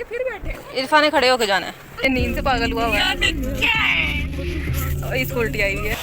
फिर बैठे इरफा ने खड़े होके जाना है, नींद से पागल हुआ है, इसको उल्टी आई हुई है।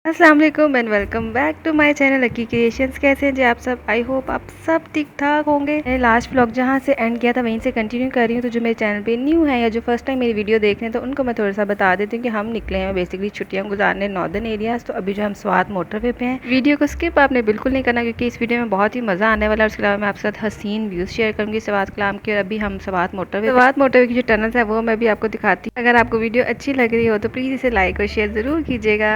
अस्सलाम वालेकुम and welcome back to my channel Lucky Creations. कैसे हैं जी आप सब? आई होप आप सब ठीक ठाक होंगे। मैं लास्ट व्लॉग जहां से एंड किया था वहीं से कंटिन्यू कर रही हूं। तो जो मेरे चैनल पे न्यू है या जो फर्स्ट टाइम मेरी वीडियो देख रहे हैं तो उनको मैं थोड़ा सा बता देती हूँ कि हम निकले हैं बेसिकली छुट्टियां गुजारने नॉर्दर्न एरियाज। तो अभी जो हम स्वात मोटरवे पे हैं। वीडियो को स्किप आपने बिल्कुल नहीं करना क्योंकि इस वीडियो में बहुत ही मज़ा आने वाला है। उसके अलावा मैं आपके साथ हसीन व्यूज़ शेयर करूँगी स्वात कलाम के। और अभी हम स्वात मोटरवे की जो टनल है वो मैं भी आपको दिखाती हूँ। अगर आपको वीडियो अच्छी लग रही हो तो प्लीज़ इसे लाइक और शेयर ज़रूर कीजिएगा।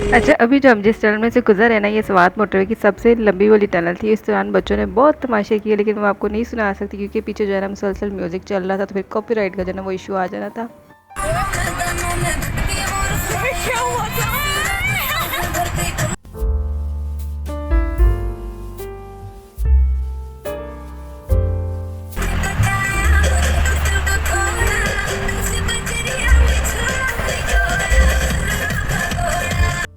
अच्छा, अभी जो हम जिस टनल में से गुजर है ना, ये स्वात मोटरवे की सबसे लंबी वाली टनल थी। इस दौरान बच्चों ने बहुत तमाशे किए, लेकिन वो आपको नहीं सुना सकती क्योंकि पीछे जो है ना मुसलसल म्यूजिक चल रहा था, तो फिर कॉपीराइट का जो है ना वो इशू आ जाना था।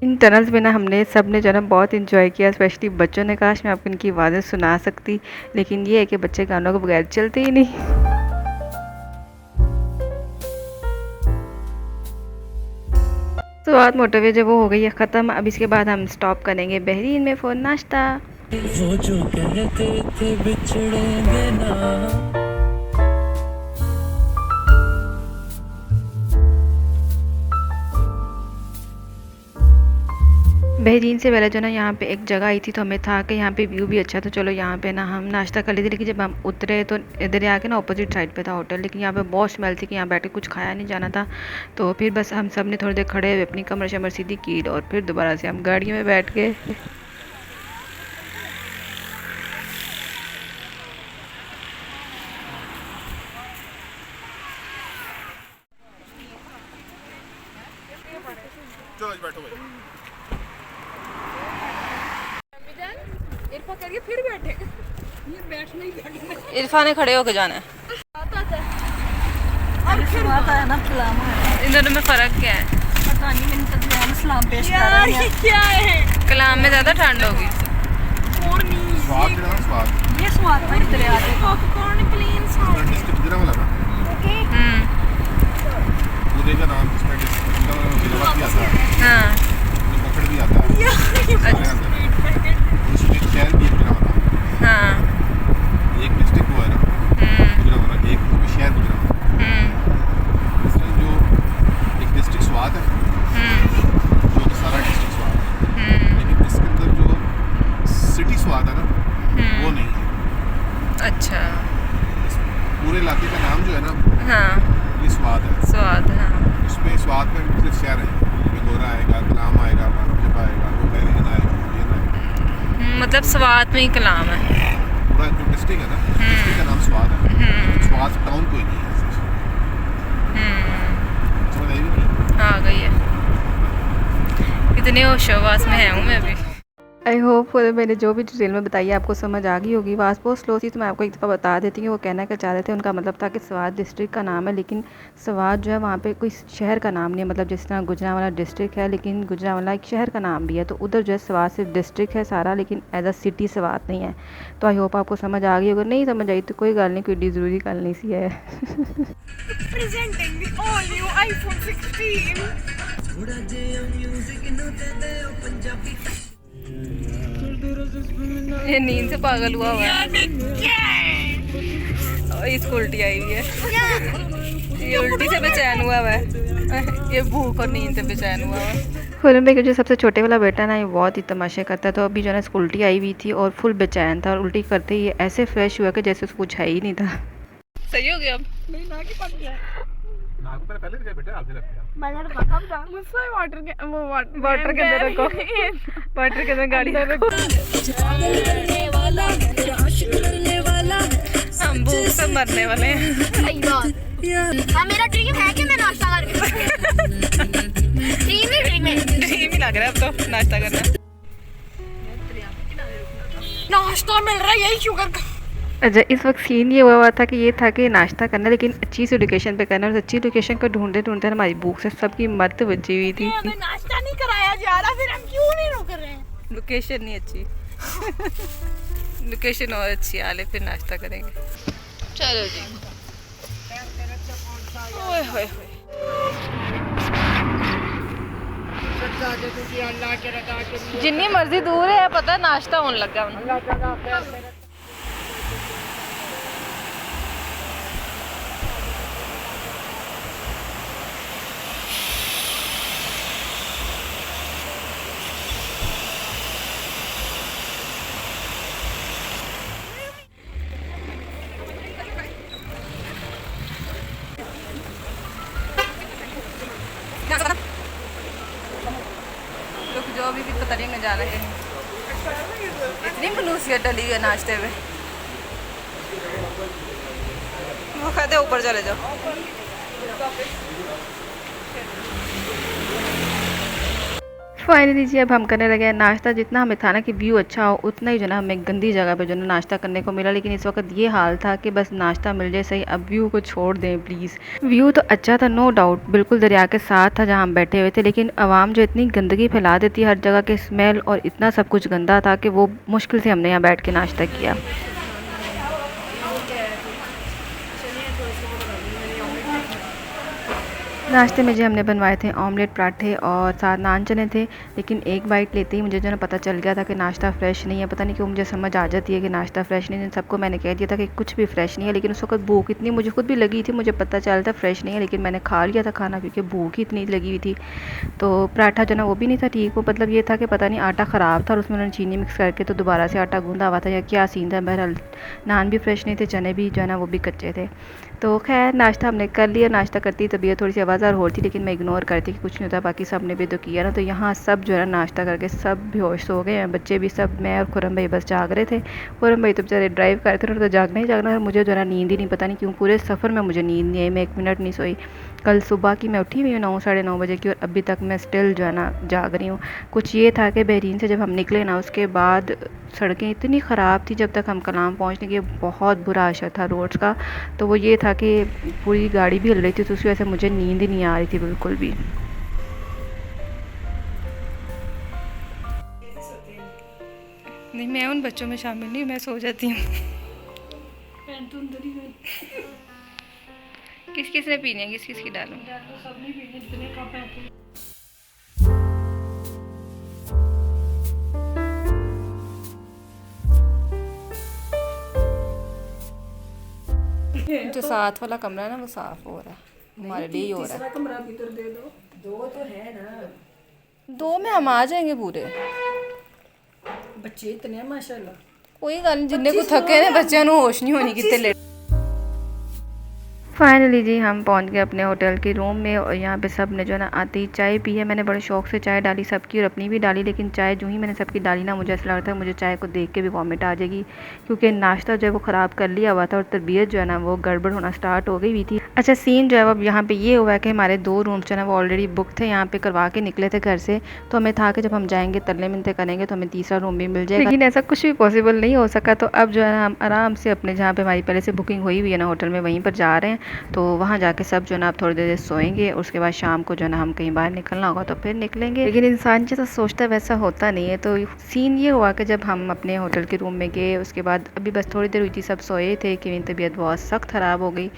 इन टनल्स में ना हमने सब ने जो है ना बहुत इंजॉय किया, स्पेशली बच्चों ने। काश मैं आपको इनकी आवाज़ें सुना सकती, लेकिन ये है कि बच्चे गानों के बगैर चलते ही नहीं। तो स्वात मोटरवे जब वो हो गई है ख़त्म, अब इसके बाद हम स्टॉप करेंगे बहरीन में फॉर नाश्ता। वो जो कहते थे बिछड़ेंगे ना। बहरीन से पहले जो ना यहाँ पे एक जगह आई थी, तो हमें था कि यहाँ पे व्यू भी अच्छा था, चलो यहाँ पे ना हम नाश्ता कर लेते। लेकिन जब हम उतरे तो इधर आके ना अपोजिट साइड पे था होटल, लेकिन यहाँ पे बहुत स्मेल थी कि यहाँ बैठ के कुछ खाया नहीं जाना था। तो फिर बस हम सब ने थोड़ी देर खड़े हुए अपनी कमर शमर सीधी की और फिर दोबारा से हम गाड़ी में बैठ गए। फिर बैठे ये बैठने ही इरफा ने खड़े होके जाना है। इन दोनों में फर्क क्या है? पता नहीं, मैंने तो सलाम पेश कर रहा है। क्या है कलाम में ज्यादा ठंड होगी और नहीं स्वाद ये स्वाद में इधर आ रहे पॉपकॉर्न प्लेन स्वाद डिस्ट्रिक्ट जरा वाला ओके पूरे का नाम इसमें डिस्ट्रिक्ट जिला भी आता है। हां पकड़ भी आता है उसमें शहर भी है। हाँ एक डिस्ट्रिक्ट हुआ है ना गुजरावाला, एक शहर गुजरावाला। इसमें जो एक डिस्ट्रिक्ट स्वात है जो कि सारा डिस्ट्रिक्ट स्वात है, लेकिन इसके अंदर जो सिटी स्वात है ना वो नहीं है। अच्छा, पूरे इलाके का नाम जो है ना हाँ ये स्वात है। स्वात है इसमें स्वात में सिर्फ शहर है, गोरा आएगा, कलाम आएगा, मानवजब आएगा, बहरीन आएगा, मतलब स्वात में ही कलाम है। पूरा जो डिस्ट्रिक्ट है ना डिस्ट्रिक्ट का नाम स्वात है। स्वात टाउन कोई नहीं है। समझ आई नहीं? आ गई है। इतने होशोवास में है हूँ मैं भी। आई होप मैंने जो भी डिटेल में बताई आपको समझ आ गई होगी। आवाज़ बहुत स्लो थी तो मैं आपको एक दफ़ा बता देती हूँ कि वो कहना क्या चाह रहे थे। उनका मतलब था कि स्वात डिस्ट्रिक्ट का नाम है, लेकिन स्वात जो है वहाँ पे कोई शहर का नाम नहीं है। मतलब जिस तरह गुजरावाला डिस्ट्रिक्ट है, लेकिन गुजरावाला एक शहर का नाम भी है। तो उधर जो है स्वात सिर्फ डिस्ट्रिक्ट है सारा, लेकिन एज अ सिटी स्वात नहीं है। तो आई होप आपको समझ आ गई। अगर नहीं समझ आई तो कोई गल नहीं, कोई ज़रूरी गल नहीं सी है। ये नींद से पागल हुआ है, इसको उल्टी आई हुई है। ये उल्टी से बेचैन हुआ है, ये भूख और नींद से बेचैन हुआ है। खुरम भाई का जो सबसे छोटे वाला बेटा ना, ये बहुत ही तमाशे करता है। तो अभी जो है ना उल्टी आई हुई थी और फुल बेचैन था, और उल्टी करते ही ऐसे फ्रेश हुआ कि जैसे उसको कुछ है ही नहीं था। सही हो गया अब? नहीं, ना की पक गया। नाक पर पहले भी बेटा आधे रख दिया। मैंने तो पका था। मुझसे वाटर के वो वाटर के अंदर रखो। वाटर के अंदर गाड़ी रखो। हम भूख से मरने वाले हैं। सही बात। हां, मेरा ड्रीम है कि मैं नाश्ता करके ड्रीम ही लग रहा है अब तो नाश्ता करना। नाश्ता मिल रहा है, यही शुगर का। अच्छा, इस वक्त सीन ये हुआ था कि ये था कि नाश्ता करना, लेकिन अच्छी सी लोकेशन पे करना, और अच्छी लोकेशन को ढूंढते ढूंढते हमारी भूख से सबकी मत बची हुई थी। नाश्ता नहीं कराया जा रहा, फिर हम क्यों नहीं रुक रहे हैं? लोकेशन नहीं अच्छी। लोकेशन और अच्छी आले फिर नाश्ता करेंगे। चलो जी। ओए होए होए। जिन्नी मर्जी दूर है पता नाश्ता होने लगा। जो अभी भी पता नहीं मैं जाना है, इतनी मनुसियत डली है नाश्ते में। वो कहते ऊपर चले जाओ। फाइनली जी अब हम करने लगे हैं नाश्ता। जितना हमें था ना कि व्यू अच्छा हो, उतना ही जो ना हमें गंदी जगह पे जो ना नाश्ता करने को मिला। लेकिन इस वक्त ये हाल था कि बस नाश्ता मिल जाए सही, अब व्यू को छोड़ दें प्लीज़। व्यू तो अच्छा था, नो डाउट, बिल्कुल दरिया के साथ था जहाँ हम बैठे हुए थे, लेकिन आवाम जो इतनी गंदगी फैला देती है, हर जगह के स्मेल और इतना सब कुछ गंदा था कि वो मुश्किल से हमने यहाँ बैठ के नाश्ता किया। नाश्ते में जो हमने बनवाए थे ऑमलेट पराठे और साथ नान चने थे। लेकिन एक बाइट लेते ही मुझे जो ना पता चल गया था कि नाश्ता फ़्रेश नहीं है। पता नहीं क्यों मुझे समझ आ जाती है कि नाश्ता फ़्रेश नहीं है। सबको मैंने कह दिया था कि कुछ भी फ़्रेश नहीं है, लेकिन उस वक्त भूख इतनी मुझे खुद भी लगी थी, मुझे पता चल था फ़्रेश नहीं है, लेकिन मैंने खा लिया था खाना क्योंकि भूख ही इतनी लगी हुई थी। तो पराठा जो ना वो भी नहीं था ठीक, वो मतलब ये था कि पता नहीं आटा ख़राब था और उसमें उन्होंने चीनी मिक्स करके तो दोबारा से आटा गूंदा हुआ था या क्या सीन था। बहरहाल नान भी फ़्रेश नहीं थे, चने भी जो है ना वो भी कच्चे थे। तो खैर नाश्ता हमने कर लिया। नाश्ता करती तबीयत थोड़ी सी आवाज़ार हो रही थी, लेकिन मैं इग्नोर करती कि कुछ नहीं होता, बाकी सब ने भी तो किया ना। तो यहाँ सब जो है ना नाश्ता करके सब बेहोश हो गए हैं, बच्चे भी सब। मैं और खुरम भाई बस जाग रहे थे। खुरम भाई तो बेचारे ड्राइव कर रहे थे, तो जागना ही जागना। और मुझे जो है ना नींद ही नहीं, पता नहीं क्यों पूरे सफ़र में मुझे नींद नहीं आई, मैं 1 मिनट नहीं सोई। कल सुबह की मैं उठी हुई हूँ 9 साढ़े 9 बजे की, और अभी तक मैं स्टिल जो है ना जाग रही हूँ। कुछ ये था कि बहरीन से जब हम निकले ना, उसके बाद सड़कें इतनी ख़राब थी, जब तक हम कलाम पहुँचने के बहुत बुरा असर था रोड्स का। तो वो ये था कि पूरी गाड़ी भी हिल रही थी, तो उसकी वजह से मुझे नींद ही नहीं आ रही थी बिल्कुल भी। नहीं, मैं उन बच्चों में शामिल नहीं, मैं सो जाती हूँ। किस किस ने पीनी है, किस किस की डालूं? जो साथ वाला कमरा है ना वो साफ हो रहा है, हमारे लिए ही हो रहा है। कमरा भीतर दे दो, 2 तो है ना, 2 में हम आ जाएंगे पूरे। बच्चे इतने माशाल्लाह। कोई गल नहीं, जिन्ने को थके ने बच्चों को होश नहीं होनी कितने लेट। फाइनली जी हम पहुंच गए अपने होटल के रूम में, और यहाँ पे सब ने जो है ना आते ही चाय पी है। मैंने बड़े शौक से चाय डाली सबकी और अपनी भी डाली, लेकिन चाय जो ही मैंने सबकी डाली ना, मुझे ऐसा लगता है मुझे चाय को देख के भी वॉमिट आ जाएगी, क्योंकि नाश्ता जो है वो ख़राब कर लिया हुआ था और तबीयत जो है ना वो गड़बड़ होना स्टार्ट हो गई हुई थी। अच्छा सीन जो है वो यहाँ पर ये हुआ है कि हमारे 2 रूम्स जो है ना वो ऑलरेडी बुक थे, यहाँ पर करवा के निकले थे घर से। तो हमें था कि जब हम जाएँगे तरले मिनते करेंगे तो हमें तीसरा रूम भी मिल जाएगा, लेकिन ऐसा कुछ भी पॉसिबल नहीं हो सका। तो अब जो है ना हम आराम से अपने जहाँ पर हमारी पहले से बुकिंग हुई हुई है ना होटल में, वहीं पर जा रहे हैं। तो वहाँ जाके सब जो है ना आप थोड़ी देर सोएंगे, उसके बाद शाम को जो है ना हम कहीं बाहर निकलना होगा तो फिर निकलेंगे। लेकिन इंसान जैसा सोचता है वैसा होता नहीं है। तो सीन ये हुआ कि जब हम अपने होटल के रूम में गए, उसके बाद अभी बस थोड़ी देर हुई थी, सब सोए थे कि मेरी तबीयत बहुत सख्त ख़राब हो गई,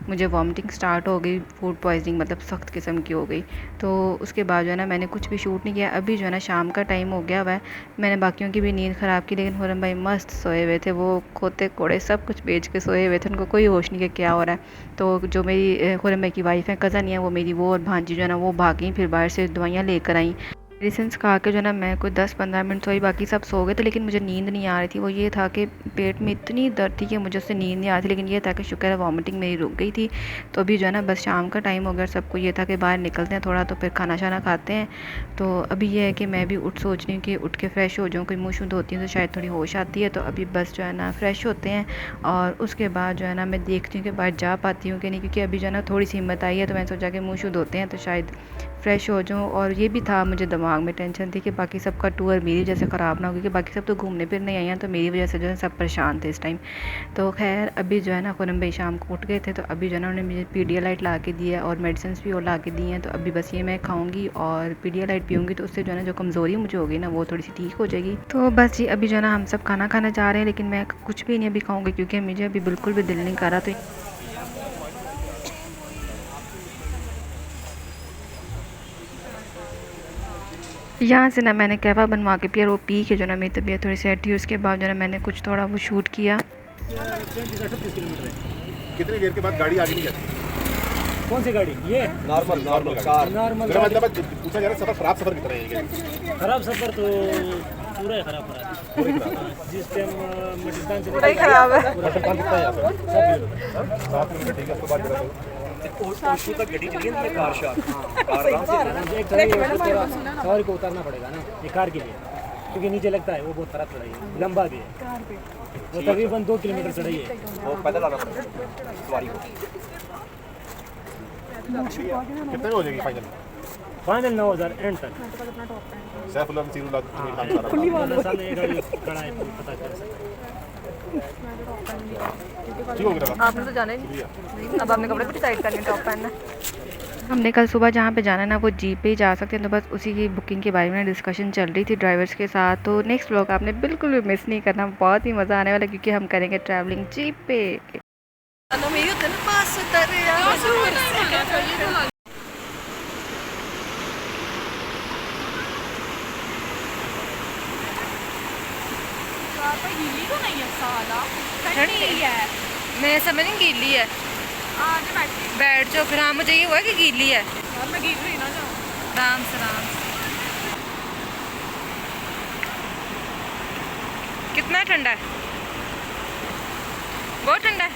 मुझे वॉमिटिंग स्टार्ट हो गई, फूड पॉइजनिंग मतलब सख्त किस्म की हो गई। तो उसके बाद जो है ना मैंने कुछ भी शूट नहीं किया। अभी जो है ना शाम का टाइम हो गया हुआ है, मैंने बाकियों की भी नींद ख़राब की, लेकिन खुरम भाई मस्त सोए हुए थे, वो खोते कोड़े सब कुछ बेच के सोए हुए थे, उनको कोई होश नहीं कि क्या हो रहा है। तो जो मेरी खुरम भाई की वाइफ है, कज़न है वो मेरी, वो और भांजी जो है ना वो भागी, फिर बाहर से दवाइयाँ लेकर आई। मेडिसिन खा के जो है ना मैं कोई 10-15 मिनट सोई, बाकी सब सो गए थे, लेकिन मुझे नींद नहीं आ रही थी। वो ये था कि पेट में इतनी दर्द थी कि मुझे उससे नींद नहीं आ रही थी, लेकिन ये था कि शुक्र है वॉमिटिंग मेरी रुक गई थी। तो अभी जो है ना बस शाम का टाइम हो गया, सबको ये था कि बाहर निकलते हैं थोड़ा, तो फिर खाना शाना खाते हैं। तो अभी ये है कि मैं भी सोच रही हूँ कि उठ के फ़्रेश हो जाऊँ, कोई मुँह शुद्ध होती हूँ तो शायद थोड़ी होश आती है। तो अभी बस जो है ना फ़्रेश होते हैं और उसके बाद जो है ना मैं देखती हूँ कि बाहर जा पाती हूँ कि नहीं, क्योंकि अभी जो है ना थोड़ी सी हिम्मत आई है। तो मैंने सोचा कि मुँह शुद्ध होते हैं तो शायद फ़्रेश हो जाऊँ। और ये भी था मुझे दिमाग में टेंशन थी कि बाकी सबका टूर मेरी वजह से ख़राब ना हो, क्योंकि बाकी सब तो घूमने फिरने आई हैं, तो मेरी वजह से जो है सब परेशान थे इस टाइम। तो खैर अभी जो है ना खुरम भाई शाम को उठ गए थे, तो अभी जो है ना उन्होंने मुझे पीडियालाइट ला के दिया और मेडिसिन भी और ला के दी हैं। तो अभी बस ये मैं खाऊंगी और पीडियालाइट पीऊँगी, तो उससे जो है ना जो कमज़ोरी मुझे होगी ना वो थोड़ी सी ठीक हो जाएगी। तो बस जी अभी जो है ना हम सब खाना खाने जा रहे हैं, लेकिन मैं कुछ भी नहीं अभी खाऊँगी क्योंकि मुझे अभी बिल्कुल भी दिल नहीं कर रहा। तो यहाँ से ना मैंने कहवा बनवा के पिया, वो पी के जो ना मेरी तबीयत थोड़ी सेट थी। उसके बाद जो ना मैंने कुछ थोड़ा वो शूट किया। कितनी देर के बाद गाड़ी आगे नहीं जाती? कौन सी गाड़ी? ये नॉर्मल कार। मेरा मतलब पूछा जा रहा है सफर खराब सफर कितना है? खराब सफर तो पूरा ही खराब जिस टाइम मटिस्तान से पूरा ही खराब है। कितना है यहाँ पे? 7 किलोमीटर ठीक है। उसके बाद ओशो तक गड्डी चली है कार शॉप। सवारी को उतारना पड़ेगा ना ये कार के लिए, क्योंकि नीचे लगता है वो बहुत खराब चढ़ाई है, लंबा भी है, वो तकरीबन 2 किलोमीटर चढ़ाई है। वो पैदल आना पड़ेगा सवारी को। कितने में हो जाएगी फाइनल? फाइनल 9,000 एंड तक। सैफुल्लाह नसीरुल्लाह तुम्हें काम कर रहा है। सामने एक गाड़ी खड़ा है, पता कर सकते ठीक हो गया। आपने तो जाना ही नहीं, अब आपने कपड़े भी डिसाइड करने टॉप पहनना। हमने कल सुबह जहाँ पे जाना है ना वो जीप पे ही जा सकते हैं, तो बस उसी की बुकिंग के बारे में डिस्कशन चल रही थी ड्राइवर्स के साथ। तो नेक्स्ट व्लॉग आपने बिल्कुल भी मिस नहीं करना, बहुत ही मज़ा आने वाला है, क्योंकि हम करेंगे ट्रैवलिंग जीप पे। गीली तो नहीं है साला, ठंडी है। मैं समझ नहीं गीली है। आज बैठ जाओ फिर। हाँ मुझे ये हुआ कि गीली है। यार मैं गीली रही ना जाऊँ। आराम से आराम से। कितना ठंडा है? बहुत ठंडा है।